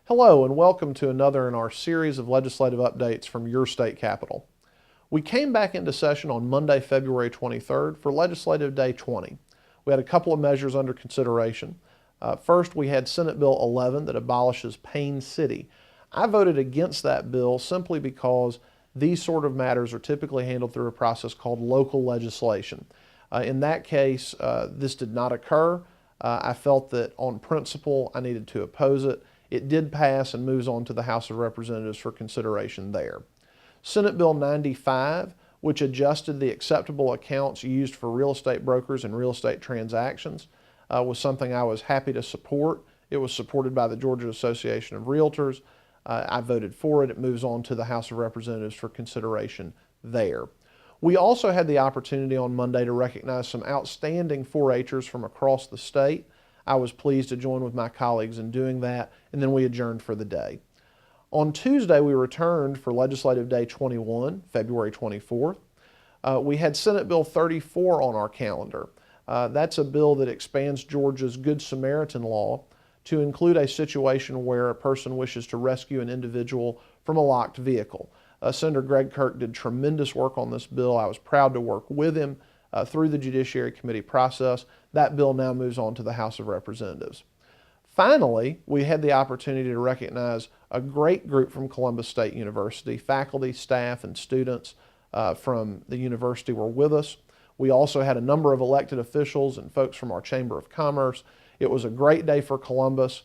Hello and welcome to another in our series of legislative updates from your state capitol. We came back into session on Monday, February 23rd for Legislative Day 20. We had a couple of measures under consideration. First, we had Senate Bill 11 that abolishes Payne City. I voted against that bill simply because these sort of matters are typically handled through a process called local legislation. In that case, this did not occur. I felt that on principle I needed to oppose it. It did pass and moves on to the House of Representatives for consideration there. Senate Bill 95, which adjusted the acceptable accounts used for real estate brokers and real estate transactions, was something I was happy to support. It was supported by the Georgia Association of Realtors. I voted for it. It moves on to the House of Representatives for consideration there. We also had the opportunity on Monday to recognize some outstanding 4-H'ers from across the state. I was pleased to join with my colleagues in doing that, and then we adjourned for the day. On Tuesday, we returned for Legislative Day 21, February 24th. We had Senate Bill 34 on our calendar. That's a bill that expands Georgia's Good Samaritan law to include a situation where a person wishes to rescue an individual from a locked vehicle. Senator Greg Kirk did tremendous work on this bill. I was proud to work with him through the Judiciary Committee process. That bill now moves on to the House of Representatives. Finally, we had the opportunity to recognize a great group from Columbus State University. Faculty, staff, and students from the university were with us. We also had a number of elected officials and folks from our Chamber of Commerce. It was a great day for Columbus.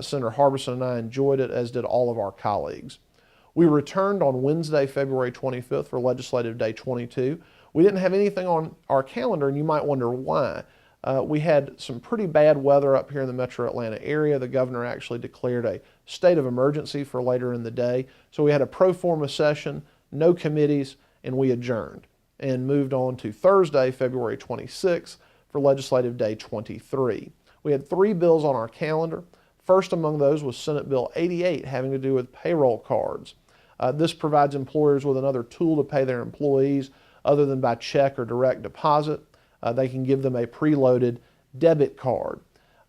Senator Harbison and I enjoyed it, as did all of our colleagues. We returned on Wednesday, February 25th for Legislative Day 22. We didn't have anything on our calendar, and you might wonder why. We had some pretty bad weather up here in the metro Atlanta area. The governor actually declared a state of emergency for later in the day. So we had a pro forma session, no committees, and we adjourned and moved on to Thursday, February 26th for Legislative Day 23. We had 3 bills on our calendar. First among those was Senate Bill 88 having to do with payroll cards. This provides employers with another tool to pay their employees other than by check or direct deposit. They can give them a preloaded debit card.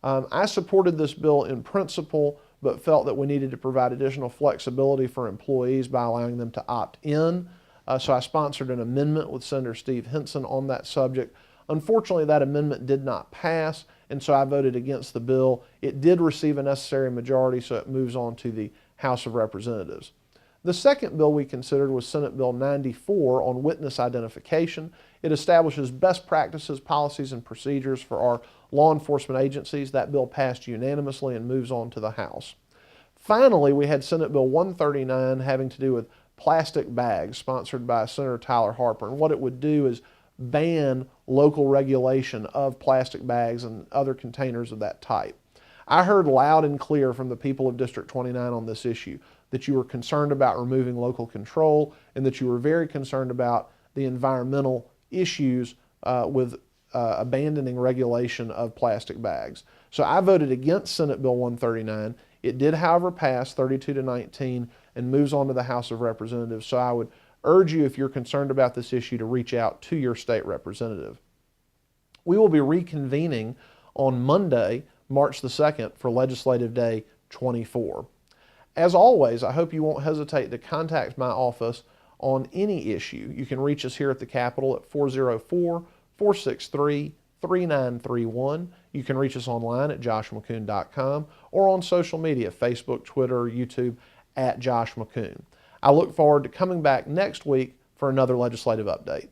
I supported this bill in principle, but felt that we needed to provide additional flexibility for employees by allowing them to opt in. So I sponsored an amendment with Senator Steve Henson on that subject. Unfortunately, that amendment did not pass, and so I voted against the bill. It did receive a necessary majority, so it moves on to the House of Representatives. The second bill we considered was Senate Bill 94 on witness identification. It establishes best practices, policies, and procedures for our law enforcement agencies. That bill passed unanimously and moves on to the House. Finally, we had Senate Bill 139 having to do with plastic bags, sponsored by Senator Tyler Harper. And what it would do is ban local regulation of plastic bags and other containers of that type. I heard loud and clear from the people of District 29 on this issue that you were concerned about removing local control and that you were very concerned about the environmental issues with abandoning regulation of plastic bags. So I voted against Senate Bill 139. It did, however, pass 32-19 and moves on to the House of Representatives. So I would urge you, if you're concerned about this issue, to reach out to your state representative. We will be reconvening on Monday, March the 2nd for Legislative Day 24. As always, I hope you won't hesitate to contact my office on any issue. You can reach us here at the Capitol at 404-463-3931. You can reach us online at joshmckoon.com or on social media, Facebook, Twitter, or YouTube at Josh McKoon. I look forward to coming back next week for another legislative update.